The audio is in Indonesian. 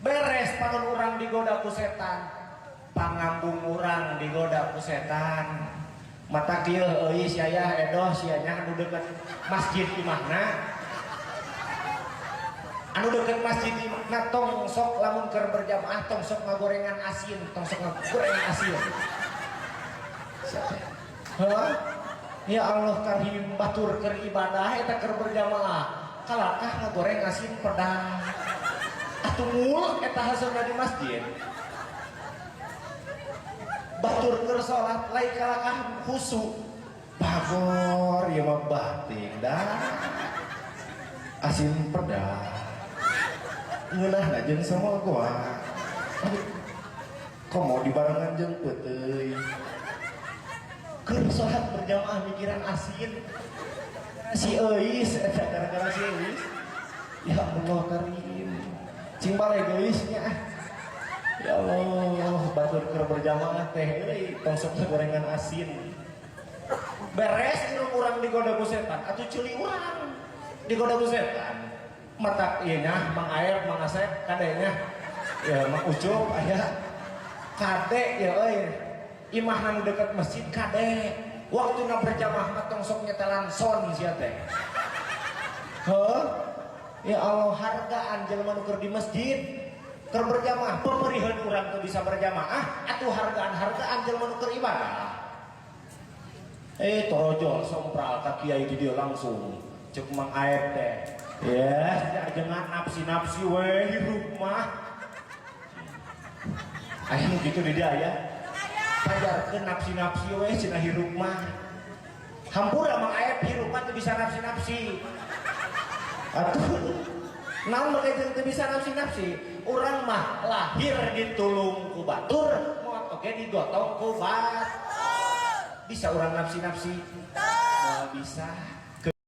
beres panun urang digoda ku setan, pangambung urang digoda ku setan. Mata kieu euy sia aya edoh sia nya anu deukeut masjid imahna. Anu deukeut masjid imahna tong sok lamun keur berjamaah tong sok ngagorengan asin, tong sok ngagorengan asin. Hah? Ya Allah karim batur keur ibadah eta keur berjamaah. Kalakah ngagoreng asin pedang. Atuh mul eta hasilna di masjid. Batur keur salat lain kalakah khusyuk. Bagor ieu mah batik dah. Asin pedang. Ngeunahna jeung sama gua. Komo dibarengan jeung peuteuy. Keur salat berjamaah mikiran asin. Si Eis eta gara-gara si Eis. Ya Allah karim. Cing bale geusnya. Ya Allah, batur keur berjamaah teh euy, tong sok gorengan asin. Beres nu urang digoda ku setan, atuh ceuli urang digoda ku setan. Mata ieu nya Mang Aep, Mang Asep kadenya. Ya Mang Ucup aya. Kade ya euy. Imah nu deket masjid kade. Waktuna berjamaah mah tong sok nyetelan son sia teh. Heuh? Ya Allah, hargaan jelema nu keur di masjid keur berjamaah, pemerihan urang teu bisa berjamaah, atuh hargaan jelema nu keur ibadah. Torojol sompral ka kiai di dieu langsung ceuk Mang Aep teh. Ya, jangan nafsi-nafsi we hirup mah. Aya nu kitu di dia aya. Pajarkeun nafsi-nafsi we cenah hirup mah. Hampura Mang Aep hirup mah teu bisa nafsi-nafsi. Atuh naon make teu bisa nafsi-nafsi? Urang mah lahir ditulung ku batur, moal oge digotong ku batur. Bisa urang nafsi-nafsi? Moal bisa.